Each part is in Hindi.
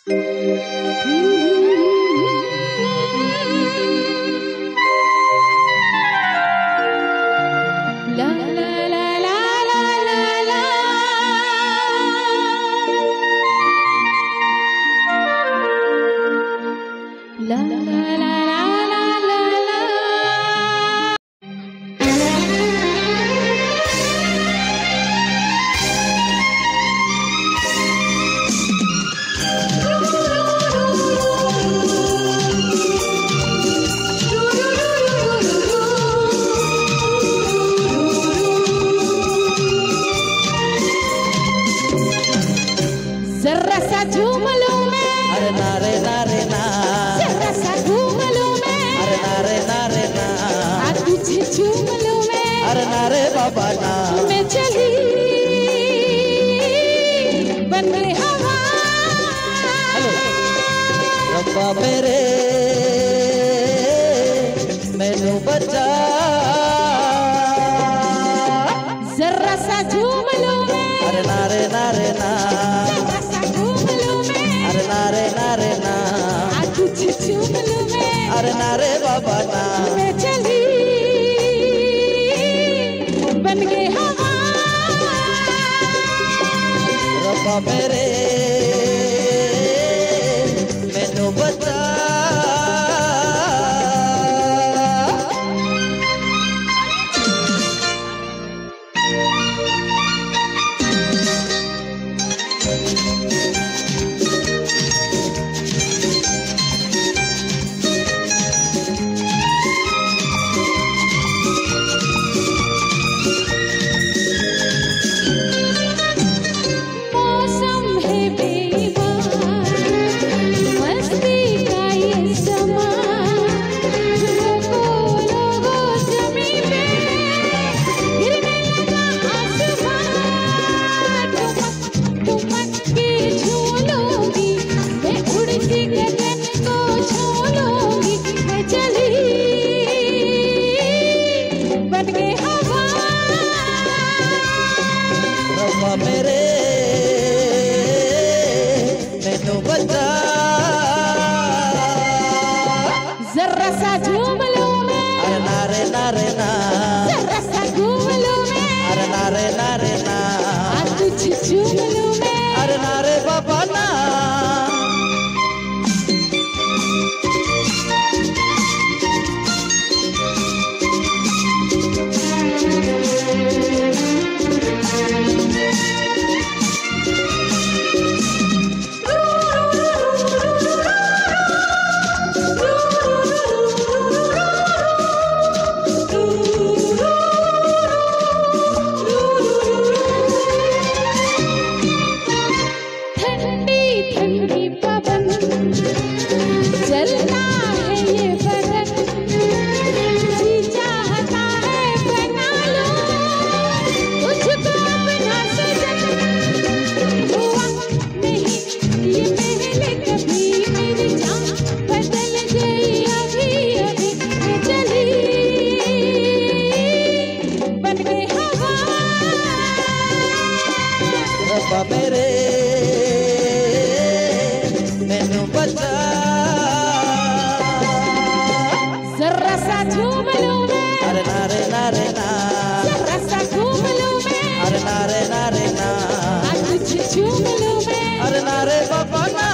ला ला ला ला ला ला ला ला ला ला जरा सा झूम लूं मैं, अरे नारे नारे ना, जरा सा घूम लूं मैं, अरे नारे नारे ना, आज तुझे झूम लूं मैं, अरे नारे बाबा ना, मैं चली बन गई हवा। हेलो रब्बा मेरे मैनू बचा, जरा सा झूम लूं मैं, अरे नारे नारे ना, जरा सा घूम लूं मैं, अरे नारे नारे ना, आज तुझे झूम लूं मैं, अरे नारे बाबा ना, मैं चली बन गई हवा। रब्बा मेरे मैनू बचा। मौसम है बेईमान, मस्ती का ये समा, लोगों ज़मीं पे गिरने लगा आसमान। ठुमक के झूलूंगी मैं, उड़ के गगन को झूलूंगी, मैं चली बन गई हवा। रब्बा मेरे मैनू बचा, जरा सा झूम लूं मैं, अरे नारे नारे ना, जरा सा घूम लूं मैं, अरे नारे नारे ना, आज तुझे झूम लूं मैं, अरे नारे बाबा ना, ठंडी ठंडी पवन जलता है ये बदन, जी चाहता है बना लो तुझको अपना सजन। हुआ नहीं ये पहले कभी, मेरी जान बदल गई अभी अभी, मैं चली बन गई हवा। रब्बा मेरे मैनू बचा, जरा सा झूम लूं मैं, अरे नारे नारे ना, जरा सा घूम लूं मैं, अरे नारे नारे ना, आज तुझे झूम लूं मैं, अरे नारे बाबा ना।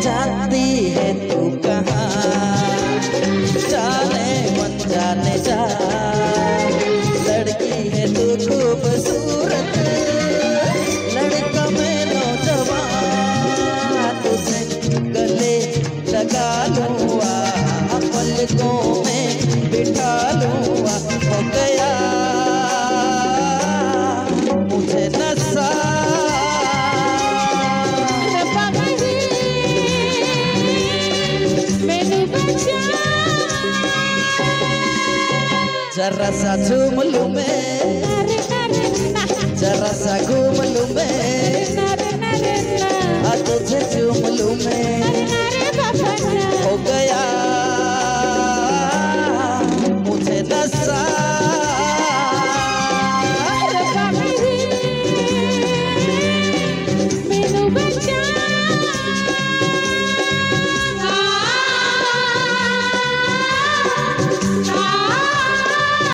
जानती है तू कहाँ, जाने मन जाने जा, लड़की है तू खूबसूरत, लड़का मैं नौजवान, तुझे गले लगा लूँगा, पलकों में बिठा लूँगा, हो गया मुझे नशा। रब्बा मेरे मैनू बचा। जरा सा झूम लूं मैं, नारे नारे ना, जरा सा घूम लूं मैं, नारे नारे ना, तुझे चूम लूं मैं, नारे नारे बाबा ना, हो गया मुझे नशा। बाबा रे, मैनू बचा